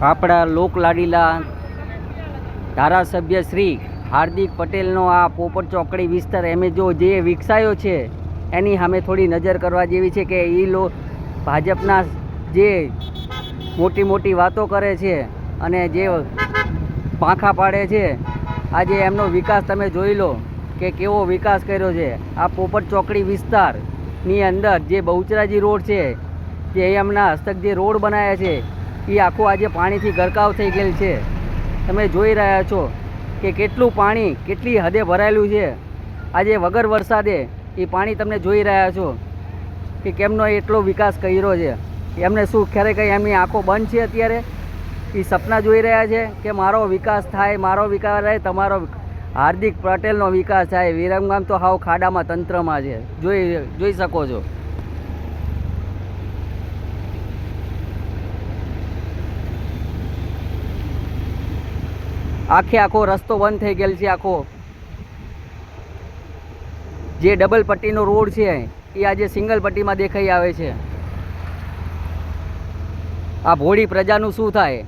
આપણા લોકલાડીલા ધારાસભ્ય શ્રી હાર્દિક પટેલનો આ પોપટ ચોકડી વિસ્તાર એમે જો જે વિકસાયો છે એની સામે થોડી નજર કરવા જેવી છે કે એ ભાજપના જે મોટી મોટી વાતો કરે છે અને જે પાંખા પાડે છે, આજે એમનો વિકાસ તમે જોઈ લો કે કેવો વિકાસ કર્યો છે. આ પોપટ ચોકડી વિસ્તારની અંદર જે બહુચરાજી રોડ છે, જે એમના હસ્તક જે રોડ બનાવ્યા છે એ આખું આજે પાણીથી ગરકાવ થઈ ગયેલ છે. તમે જોઈ રહ્યા છો કે કેટલું પાણી કેટલી હદે ભરાયેલું છે. આજે વગર વરસાદે એ પાણી તમને જોઈ રહ્યા છો કે કેમનો એટલો વિકાસ કર્યો છે. એમને શું ખરેખર એમની આંખો બંધ છે? અત્યારે એ સપના જોઈ રહ્યા છે કે મારો વિકાસ થાય, મારો વિકાસ થાય, તમારો હાર્દિક પટેલનો વિકાસ થાય. વિરમગામ તો હાવ ખાડામાં તંત્રમાં છે, જોઈ શકો છો. આખો રસ્તો બંધ થઈ ગયેલ છે. આખો જે ડબલ પટ્ટીનો રોડ છે એ આજે સિંગલ પટ્ટીમાં દેખાઈ આવે છે. આ ભોળી પ્રજાનું શું થાય?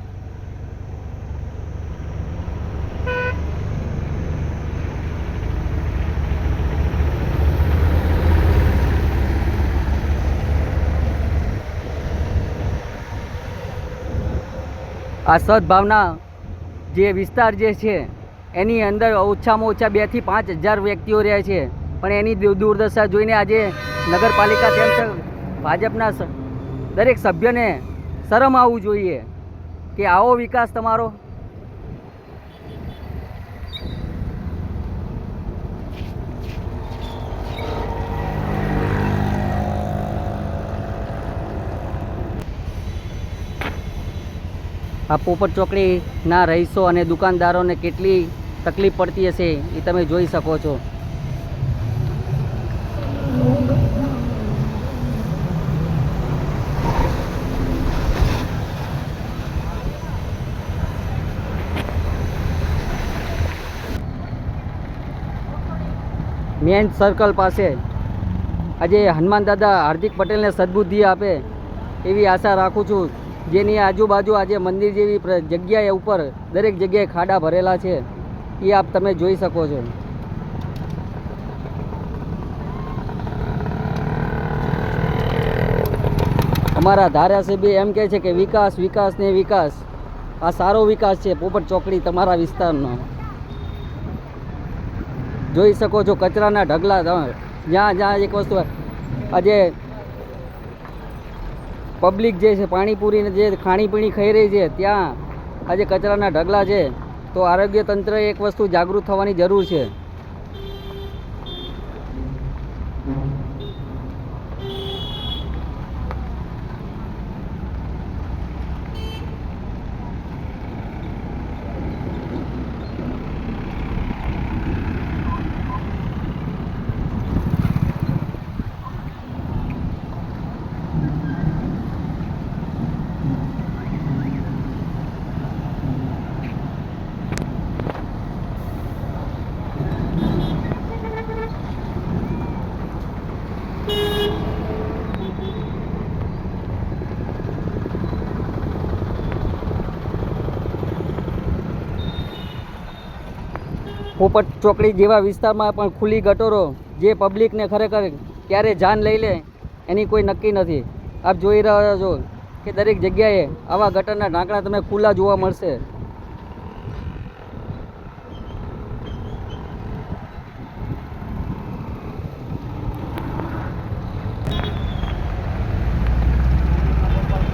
આ સદભાવના જે વિસ્તાર જે છે એની અંદર ઓછામાં ઓછા 2 થી 5 હજાર વ્યક્તિઓ રહે છે, પણ એની દુર્દશા જોઈને આજે નગરપાલિકા તેમ ભાજપના દરેક સભ્યને શરમ આવવું જોઈએ કે આવો વિકાસ તમારો. આ પોપટ ચોકડીના રહીશો અને દુકાનદારોને કેટલી તકલીફ પડતી હશે એ તમે જોઈ શકો છો. મેન સર્કલ પાસે આજે હનુમાન દાદા હાર્દિક પટેલને સદબુદ્ધિ આપે એવી આશા રાખું છું. જેની આજુબાજુ આજે મંદિર જેવી જગ્યાએ ઉપર દરેક જગ્યાએ ખાડા ભરેલા છે એ આપ તમે જોઈ શકો છો. અમારા ધારાસભ્ય એમ કહે છે કે વિકાસ વિકાસ ને વિકાસ. આ સારો વિકાસ છે પોપટ ચોકડી તમારા વિસ્તારનો. જોઈ શકો છો કચરાના ઢગલા. જ્યાં એક વસ્તુ આજે પબ્લિક જે છે પાણીપુરીને જે ખાણીપીણી ખાઈ રહી છે ત્યાં આજે કચરાના ઢગલા છે. તો આરોગ્ય તંત્રએ એક વસ્તુ જાગૃત થવાની જરૂર છે. પોપટ ચોકડી જેવા વિસ્તારમાં પણ ખુલ્લી ગટરો જે પબ્લિકને ખરેખર ક્યારે જાન લઈ લે એની કોઈ નક્કી નથી. આપ જોઈ રહ્યા છો કે દરેક જગ્યાએ આવા ગટરના ઢાંકણા તમને ખુલ્લા જોવા મળશે.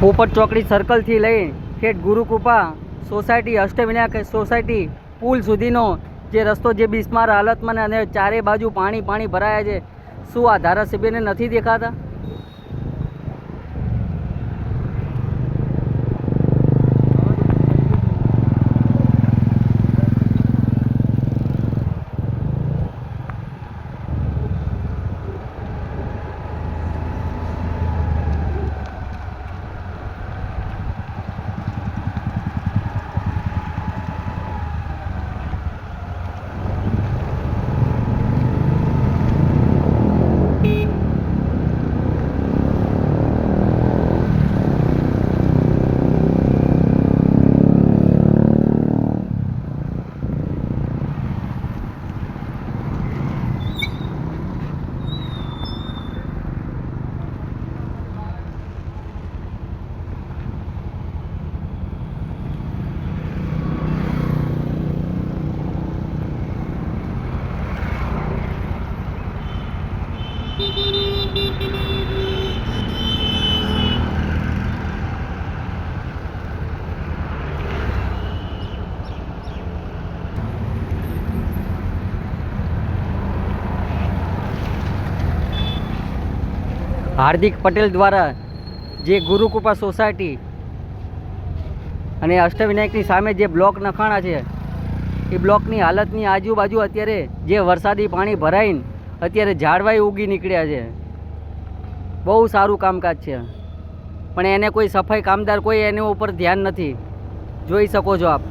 પોપટ ચોકડી સર્કલથી લઈ ઠેઠ ગુરુકૃપા સોસાયટી, અષ્ટવિનાયક સોસાયટી પુલ સુધીનો જે રસ્તો જે બિસ્માર હાલતમાં અને ચારે બાજુ પાણી ભરાયા છે, શું આ ધારાસભ્યને નથી દેખાતા? હાર્દિક પટેલ દ્વારા જે ગુરુકૃપા સોસાયટી અને અષ્ટવિનાયકની સામે જે બ્લોક નખાણા છે એ બ્લોકની હાલતની આજુબાજુ અત્યારે જે વરસાદી પાણી ભરાઈને અત્યારે ઝાડવાય ઉગી નીકળ્યા છે. બહુ સારું કામકાજ છે, પણ એને કોઈ સફાઈ કામદાર કોઈ એના ઉપર ધ્યાન નથી. જોઈ શકો છો આપ.